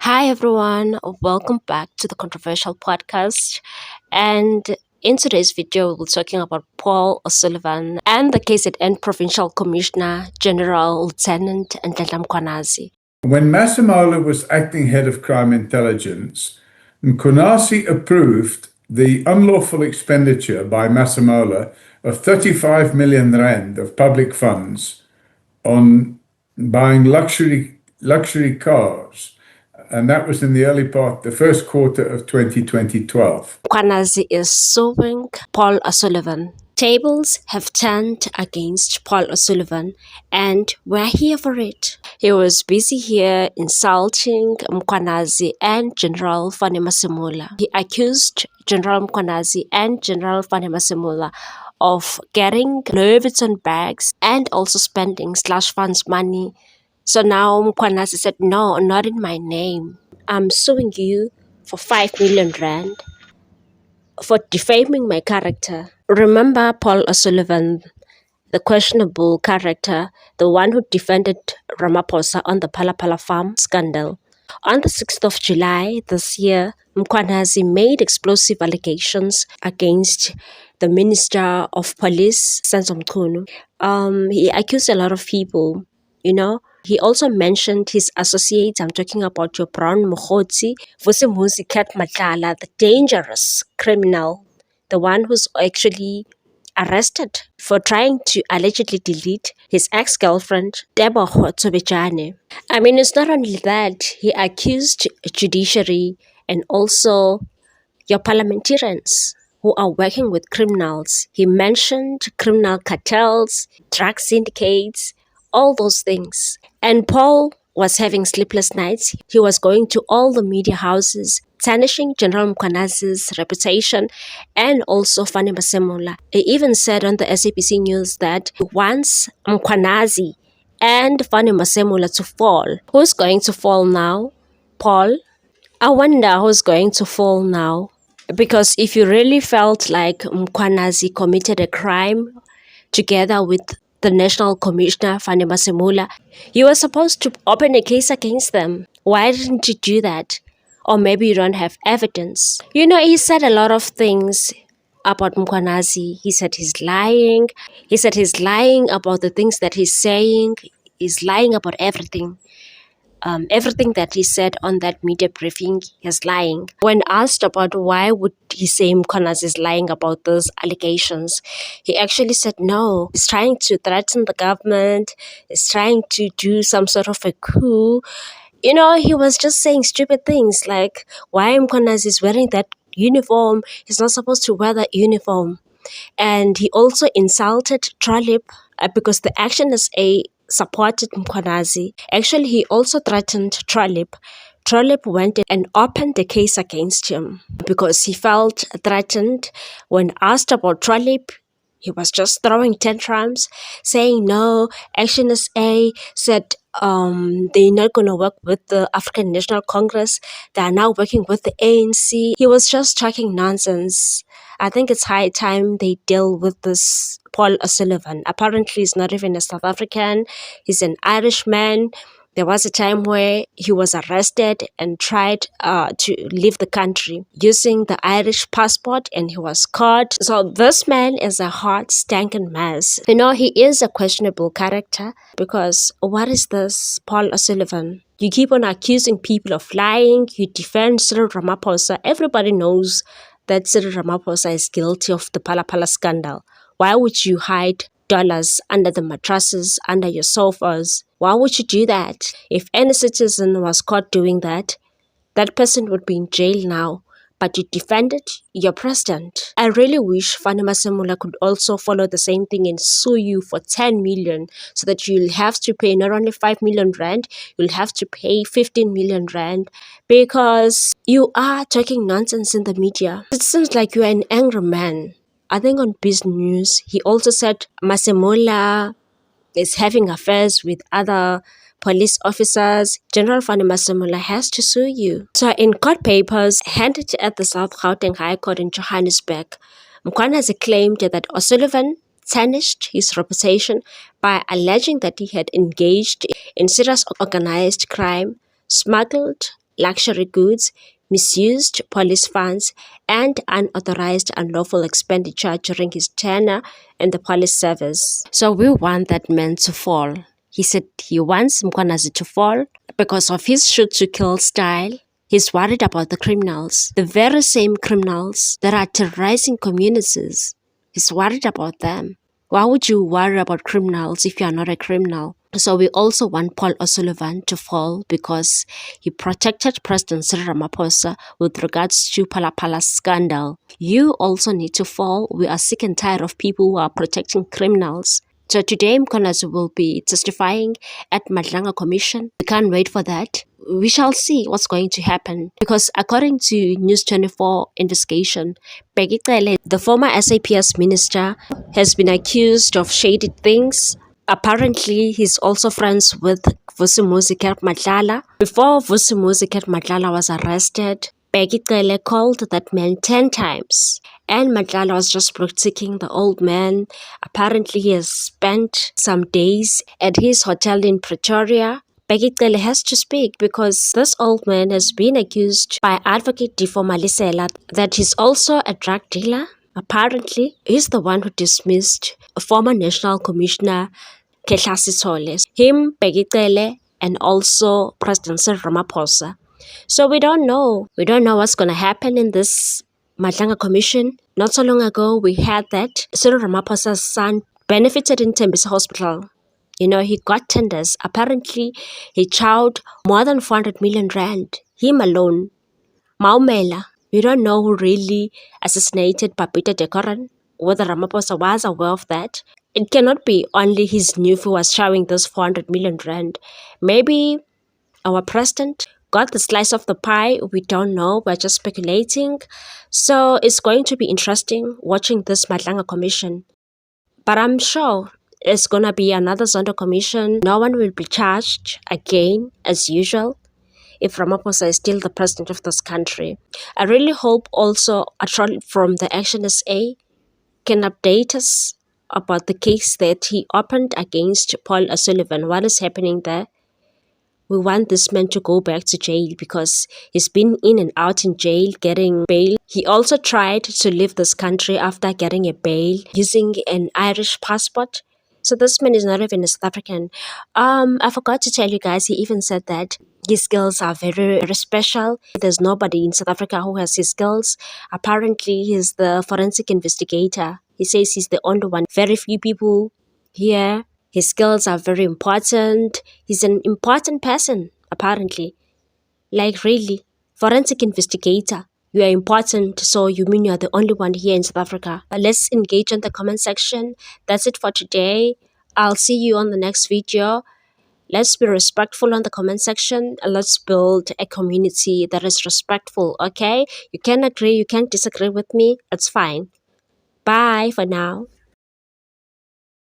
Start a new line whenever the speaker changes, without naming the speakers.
Hi, everyone. Welcome back to the Controversial Podcast. And in today's video, we're talking about Paul O'Sullivan and the KZN Provincial Commissioner General Lieutenant Nhlanhla Mkhwanazi.
When Masemola was acting head of crime intelligence, Mkhwanazi approved the unlawful expenditure by Masemola of 35 million rand of public funds on buying luxury cars. And that was in the first quarter of 2012.
Mkhwanazi is suing Paul O'Sullivan. Tables have turned against Paul O'Sullivan, and we're here for it. He was busy here insulting Mkhwanazi and General Fanny Masemola. He accused General Mkhwanazi and General Fanny Masemola of getting Louis Vuitton bags and also spending slush funds money. So now Mkhwanazi said, no, not in my name. I'm suing you for 5 million rand for defaming my character. Remember Paul O'Sullivan, the questionable character, the one who defended Ramaphosa on the Phala Phala farm scandal. On the 6th of July this year, Mkhwanazi made explosive allegations against the Minister of Police, Senzo Mchunu. He accused a lot of people, He also mentioned his associates. I'm talking about your Brown Mokgotsi, Vusimuzi Kat Matlala, the dangerous criminal, the one who's actually arrested for trying to allegedly delete his ex-girlfriend, Tebogo Tsobejane. I mean, it's not only that, he accused judiciary and also your parliamentarians who are working with criminals. He mentioned criminal cartels, drug syndicates, all those things. And Paul was having sleepless nights. He was going to all the media houses, tarnishing General Mkhwanazi's reputation and also Fanny Masemola. He even said on the SABC News that he wants Mkhwanazi and Fanny Masemola to fall. Who's going to fall now? Paul? I wonder who's going to fall now. Because if you really felt like Mkhwanazi committed a crime together with the National Commissioner, Fanny Masemola, you were supposed to open a case against them. Why didn't you do that? Or maybe you don't have evidence. He said a lot of things about Mkhwanazi. He said he's lying. He said he's lying about the things that he's saying. He's lying about everything. Everything that he said on that media briefing, he's lying. When asked about why would he say Mkhwanazi is lying about those allegations, he actually said no. He's trying to threaten the government. He's trying to do some sort of a coup. He was just saying stupid things like why Mkhwanazi is wearing that uniform. He's not supposed to wear that uniform. And he also insulted Trolip because the Action SA supported Mkhwanazi. Actually, he also threatened Trolip. Trolip went and opened the case against him because he felt threatened. When asked about Trolip, he was just throwing tantrums, saying no. Action SA said they're not going to work with the African National Congress. They are now working with the ANC. He was just talking nonsense. I think it's high time they deal with this Paul O'Sullivan. Apparently, he's not even a South African. He's an Irishman. There was a time where he was arrested and tried to leave the country using the Irish passport, and he was caught. So this man is a hot, stinking mess. He is a questionable character because what is this, Paul O'Sullivan? You keep on accusing people of lying. You defend Cyril Ramaphosa. Everybody knows that Cyril Ramaphosa is guilty of the Phala Phala scandal. Why would you hide dollars under the mattresses, under your sofas? Why would you do that? If any citizen was caught doing that, that person would be in jail now. But you defended your president. I really wish Fanny Masemola could also follow the same thing and sue you for 10 million so that you'll have to pay not only 5 million rand, you'll have to pay 15 million rand because you are talking nonsense in the media. It seems like you're an angry man. I think on Biz News, he also said Masemola is having affairs with other police officers. General Fanny Masemola has to sue you. So in court papers handed at the South Gauteng High Court in Johannesburg, Mkhwanazi claimed that O'Sullivan tarnished his reputation by alleging that he had engaged in serious organized crime, smuggled luxury goods, misused police funds, and unauthorized unlawful expenditure during his tenure in the police service. So we want that man to fall. He said he wants Mkhwanazi to fall because of his shoot-to-kill style. He's worried about the criminals, the very same criminals that are terrorizing communities. He's worried about them. Why would you worry about criminals if you are not a criminal? So we also want Paul O'Sullivan to fall because he protected President Cyril Ramaphosa with regards to Phala scandal. You also need to fall. We are sick and tired of people who are protecting criminals. So today Mkhwanazi will be testifying at Madlanga Commission. We can't wait for that. We shall see what's going to happen because according to News 24 investigation, Bheki Cele, the former SAPS minister, has been accused of shady things. Apparently, he's also friends with Vusumuzi Madlala. Before Vusumuzi Madlala was arrested, Bheki Cele called that man 10 times. And Madlala was just protecting the old man. Apparently, he has spent some days at his hotel in Pretoria. Bheki Cele has to speak because this old man has been accused by Advocate Difo Malisela that he's also a drug dealer. Apparently, he's the one who dismissed former National Commissioner Kehla Sithole, him, Bheki Cele, and also President Cyril Ramaphosa. So we don't know. We don't know what's going to happen in this Madlanga Commission. Not so long ago, we had that Cyril Ramaphosa's son benefited in Tembisa Hospital. You know, he got tenders. Apparently, he chowed more than 400 million rand. Him alone. Maumela. We don't know who really assassinated Papito Decoran, whether Ramaphosa was aware of that. It cannot be only his nephew was showing this 400 million rand. Maybe our president got the slice of the pie. We don't know. We're just speculating. So it's going to be interesting watching this Madlanga Commission. But I'm sure it's going to be another Zondo Commission. No one will be charged again, as usual, if Ramaphosa is still the president of this country. I really hope also a troll from the Action SA can update us about the case that he opened against Paul O'Sullivan. What is happening there? We want this man to go back to jail because he's been in and out in jail getting bail. He also tried to leave this country after getting a bail using an Irish passport. So this man is not even a South African. I forgot to tell you guys, he even said that his skills are very, very special. There's nobody in South Africa who has his skills. Apparently, he's the forensic investigator. He says he's the only one. Very few people here. His skills are very important. He's an important person, apparently. Like really, forensic investigator. You are important, so you mean you are the only one here in South Africa. But let's engage in the comment section. That's it for today. I'll see you on the next video. Let's be respectful on the comment section. Let's build a community that is respectful, okay? You can agree, you can disagree with me. It's fine. Bye for now.